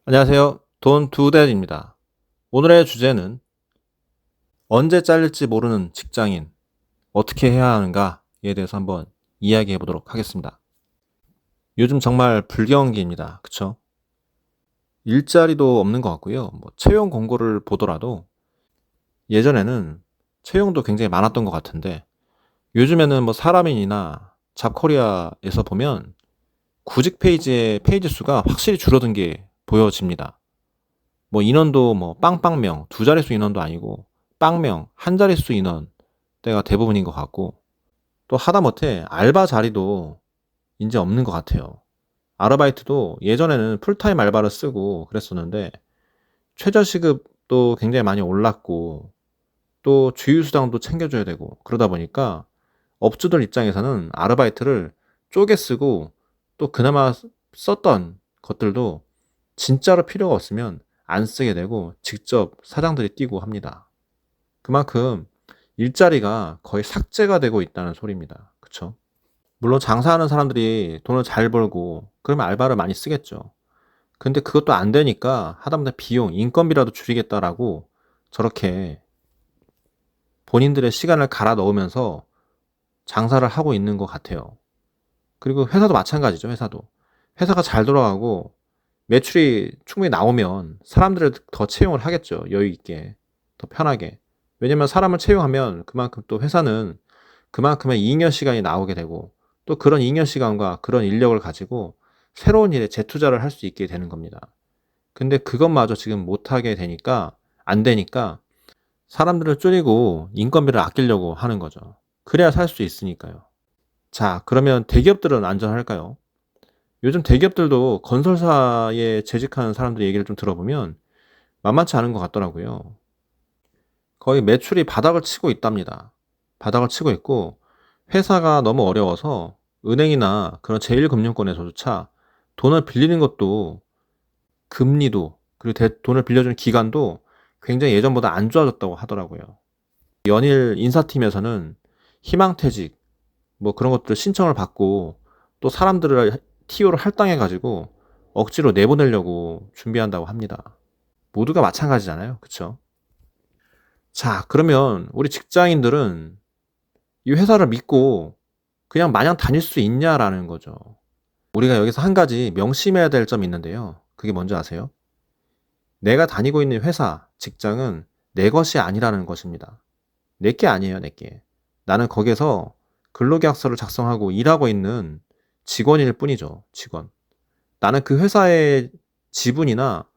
안녕하세요. 돈 두대입니다. 오늘의 주제는 언제 잘릴지 모르는 직장인, 어떻게 해야 하는가에 대해서 한번 이야기해 보도록 하겠습니다. 요즘 정말 불경기입니다. 그쵸? 일자리도 없는 것 같고요. 채용 공고를 보더라도 예전에는 채용도 굉장히 많았던 것 같은데 요즘에는 사람인이나 잡코리아에서 보면 구직 페이지의 페이지 수가 확실히 줄어든 게 보여집니다. 인원도 빵빵명, 두 자릿수 인원도 아니고 빵명, 한 자릿수 인원대가 대부분인 것 같고, 또 하다못해 알바 자리도 이제 없는 것 같아요. 아르바이트도 예전에는 풀타임 알바를 쓰고 그랬었는데 최저시급도 굉장히 많이 올랐고 또 주휴수당도 챙겨줘야 되고 그러다 보니까 업주들 입장에서는 아르바이트를 쪼개 쓰고 또 그나마 썼던 것들도 진짜로 필요가 없으면 안 쓰게 되고 직접 사장들이 뛰고 합니다. 그만큼 일자리가 거의 삭제가 되고 있다는 소리입니다. 그쵸? 물론 장사하는 사람들이 돈을 잘 벌고 그러면 알바를 많이 쓰겠죠. 근데 그것도 안 되니까 하다못해 비용, 인건비라도 줄이겠다라고 저렇게 본인들의 시간을 갈아 넣으면서 장사를 하고 있는 것 같아요. 그리고 회사도 마찬가지죠. 회사가 잘 돌아가고 매출이 충분히 나오면 사람들을 더 채용을 하겠죠. 여유 있게, 더 편하게. 왜냐면 사람을 채용하면 그만큼 또 회사는 그만큼의 잉여 시간이 나오게 되고 또 그런 잉여 시간과 그런 인력을 가지고 새로운 일에 재투자를 할 수 있게 되는 겁니다. 근데 그것마저 지금 못하게 되니까, 안 되니까 사람들을 줄이고 인건비를 아끼려고 하는 거죠. 그래야 살 수 있으니까요. 자, 그러면 대기업들은 안전할까요? 요즘 대기업들도 건설사에 재직하는 사람들 얘기를 좀 들어보면 만만치 않은 것 같더라고요. 거의 매출이 바닥을 치고 있답니다. 바닥을 치고 있고 회사가 너무 어려워서 은행이나 그런 제1금융권에서조차 돈을 빌리는 것도 금리도 그리고 돈을 빌려주는 기간도 굉장히 예전보다 안 좋아졌다고 하더라고요. 연일 인사팀에서는 희망퇴직 그런 것들 신청을 받고 또 사람들을 TO를 할당해 가지고 억지로 내보내려고 준비한다고 합니다. 모두가 마찬가지잖아요. 그쵸? 자, 그러면 우리 직장인들은 이 회사를 믿고 그냥 마냥 다닐 수 있냐라는 거죠. 우리가 여기서 한 가지 명심해야 될 점이 있는데요. 그게 뭔지 아세요? 내가 다니고 있는 회사, 직장은 내 것이 아니라는 것입니다. 내 게 아니에요, 내 게. 나는 거기에서 근로계약서를 작성하고 일하고 있는 직원일 뿐이죠, 직원. 나는 그 회사의 지분이나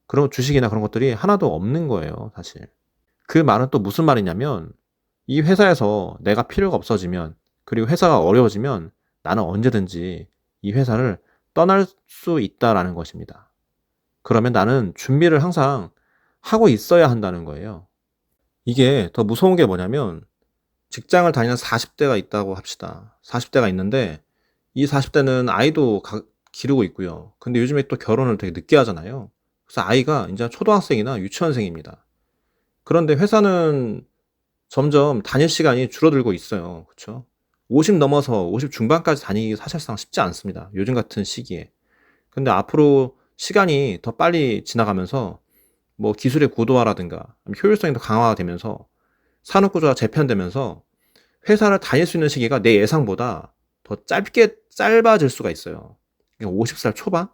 그런 주식이나 그런 것들이 하나도 없는 거예요, 사실. 그 말은 또 무슨 말이냐면 이 회사에서 내가 필요가 없어지면 그리고 회사가 어려워지면 나는 언제든지 이 회사를 떠날 수 있다라는 것입니다. 그러면 나는 준비를 항상 하고 있어야 한다는 거예요. 이게 더 무서운 게 뭐냐면 직장을 다니는 40대가 있다고 합시다. 40대가 있는데 이 40대는 아이도 기르고 있고요. 근데 요즘에 또 결혼을 되게 늦게 하잖아요. 그래서 아이가 이제 초등학생이나 유치원생입니다. 그런데 회사는 점점 다닐 시간이 줄어들고 있어요. 그쵸? 50 넘어서 50 중반까지 다니기 사실상 쉽지 않습니다. 요즘 같은 시기에. 근데 앞으로 시간이 더 빨리 지나가면서 기술의 고도화라든가 효율성이 더 강화가 되면서 산업구조가 재편되면서 회사를 다닐 수 있는 시기가 내 예상보다 더 짧아질 수가 있어요. 50살 초반?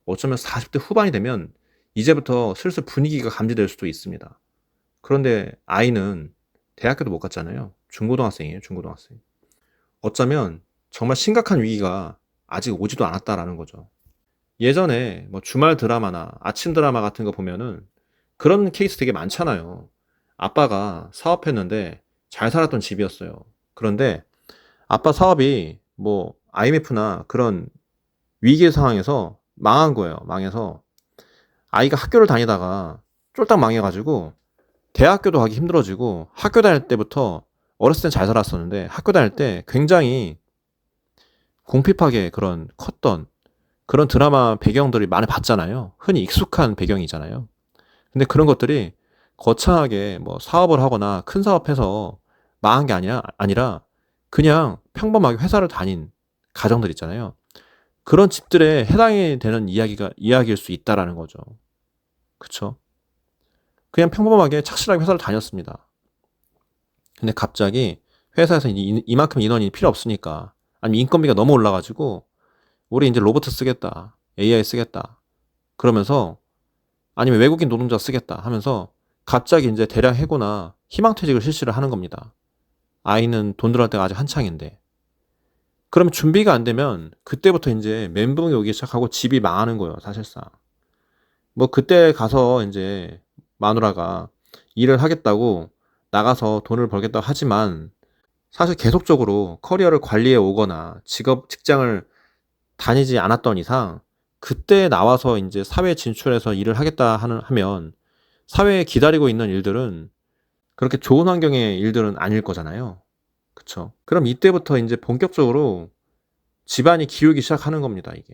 어쩌면 40대 후반이 되면 이제부터 슬슬 분위기가 감지될 수도 있습니다. 그런데 아이는 대학교도 못 갔잖아요. 중고등학생이에요, 중고등학생. 어쩌면 정말 심각한 위기가 아직 오지도 않았다라는 거죠. 예전에 주말 드라마나 아침 드라마 같은 거 보면은 그런 케이스 되게 많잖아요. 아빠가 사업했는데 잘 살았던 집이었어요. 그런데 아빠 사업이 IMF나 그런 위기 상황에서 망한 거예요. 망해서 아이가 학교를 다니다가 쫄딱 망해가지고 대학교도 가기 힘들어지고 학교 다닐 때부터 어렸을 땐 잘 살았었는데 학교 다닐 때 굉장히 궁핍하게 컸던 그런 드라마 배경들이 많이 봤잖아요. 흔히 익숙한 배경이잖아요. 근데 그런 것들이 거창하게 사업을 하거나 큰 사업해서 망한 게 아니라 그냥 평범하게 회사를 다닌 가정들 있잖아요. 그런 집들에 해당이 되는 이야기일 수 있다라는 거죠. 그쵸? 그냥 평범하게 착실하게 회사를 다녔습니다. 근데 갑자기 회사에서 이만큼 인원이 필요 없으니까, 아니면 인건비가 너무 올라가지고 우리 이제 로봇 쓰겠다, AI 쓰겠다 그러면서, 아니면 외국인 노동자 쓰겠다 하면서 갑자기 이제 대량 해고나 희망퇴직을 실시를 하는 겁니다. 아이는 돈 들어갈 때가 아직 한창인데. 그럼 준비가 안 되면 그때부터 이제 멘붕이 오기 시작하고 집이 망하는 거예요, 사실상. 뭐 그때 가서 이제 마누라가 일을 하겠다고 나가서 돈을 벌겠다고 하지만, 사실 계속적으로 커리어를 관리해 오거나 직장을 다니지 않았던 이상 그때 나와서 이제 사회에 진출해서 일을 하면 사회에 기다리고 있는 일들은 그렇게 좋은 환경의 일들은 아닐 거잖아요. 그쵸? 그럼 이때부터 이제 본격적으로 집안이 기울기 시작하는 겁니다, 이게.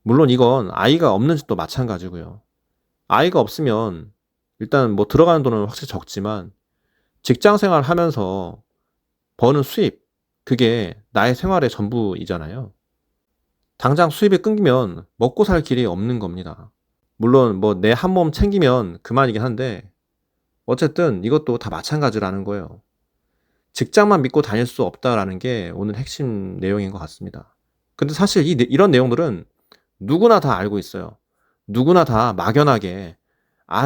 물론 이건 아이가 없는 집도 마찬가지고요. 아이가 없으면 일단 뭐 들어가는 돈은 확실히 적지만 직장 생활 하면서 버는 수입, 그게 나의 생활의 전부이잖아요. 당장 수입이 끊기면 먹고 살 길이 없는 겁니다. 물론 뭐 내 한 몸 챙기면 그만이긴 한데, 어쨌든 이것도 다 마찬가지라는 거예요. 직장만 믿고 다닐 수 없다라는 게 오늘 핵심 내용인 것 같습니다. 근데 사실 이런 내용들은 누구나 다 알고 있어요. 누구나 다 막연하게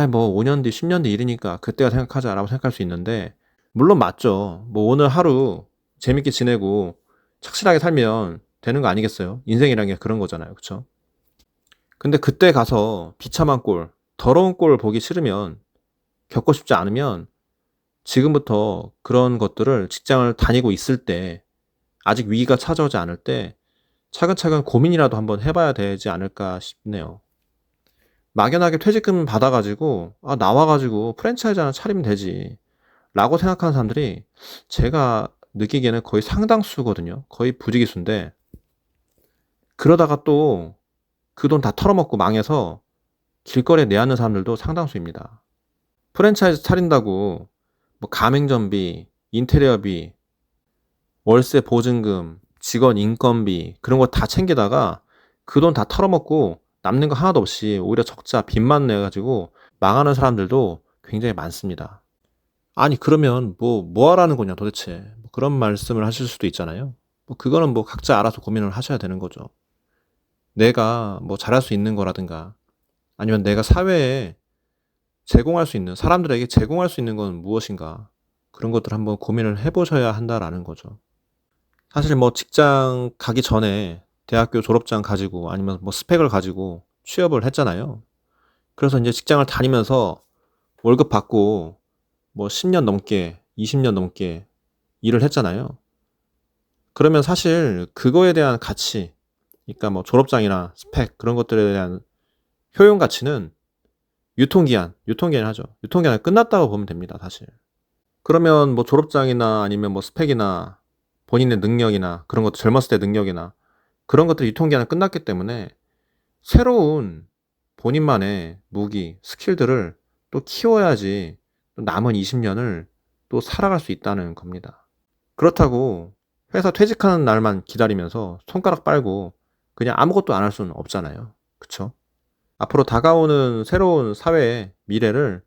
뭐 5년 뒤, 10년 뒤 일이니까 그때가 생각하자라고 생각할 수 있는데, 물론 맞죠. 뭐 오늘 하루 재밌게 지내고 착실하게 살면 되는 거 아니겠어요? 인생이란 게 그런 거잖아요. 그쵸? 근데 그때 가서 비참한 꼴, 더러운 꼴 보기 싫으면, 겪고 싶지 않으면 지금부터 그런 것들을 직장을 다니고 있을 때, 아직 위기가 찾아오지 않을 때 차근차근 고민이라도 한번 해봐야 되지 않을까 싶네요. 막연하게 퇴직금 받아가지고 나와가지고 프랜차이즈 하나 차리면 되지 라고 생각하는 사람들이 제가 느끼기에는 거의 상당수거든요. 거의 부지기수인데, 그러다가 또 그 돈 다 털어먹고 망해서 길거리에 내놓는 사람들도 상당수입니다. 프랜차이즈 차린다고 뭐 가맹점비, 인테리어비, 월세 보증금, 직원 인건비 그런 거 다 챙기다가 그 돈 다 털어먹고 남는 거 하나도 없이 오히려 적자 빚만 내가지고 망하는 사람들도 굉장히 많습니다. 아니 그러면 뭐 하라는 거냐 도대체, 뭐 그런 말씀을 하실 수도 있잖아요. 뭐 그거는 뭐 각자 알아서 고민을 하셔야 되는 거죠. 내가 뭐 잘할 수 있는 거라든가, 아니면 내가 사회에 사람들에게 제공할 수 있는 건 무엇인가, 그런 것들 한번 고민을 해보셔야 한다라는 거죠. 사실 뭐 직장 가기 전에 대학교 졸업장 가지고 아니면 뭐 스펙을 가지고 취업을 했잖아요. 그래서 이제 직장을 다니면서 월급 받고 뭐 10년 넘게, 20년 넘게 일을 했잖아요. 그러면 사실 그거에 대한 가치, 그러니까 뭐 졸업장이나 스펙 그런 것들에 대한 효용 가치는 유통기한 하죠. 유통기한이 끝났다고 보면 됩니다, 사실. 그러면 뭐 졸업장이나 아니면 뭐 스펙이나 본인의 능력이나 그런 것도, 젊었을 때 능력이나 그런 것들이 유통기한이 끝났기 때문에 새로운 본인만의 무기, 스킬들을 또 키워야지 또 남은 20년을 또 살아갈 수 있다는 겁니다. 그렇다고 회사 퇴직하는 날만 기다리면서 손가락 빨고 그냥 아무것도 안 할 수는 없잖아요. 그쵸? 앞으로 다가오는 새로운 사회의 미래를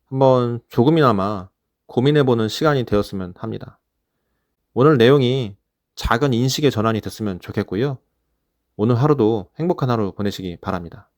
한번 조금이나마 고민해보는 시간이 되었으면 합니다. 오늘 내용이 작은 인식의 전환이 됐으면 좋겠고요. 오늘 하루도 행복한 하루 보내시기 바랍니다.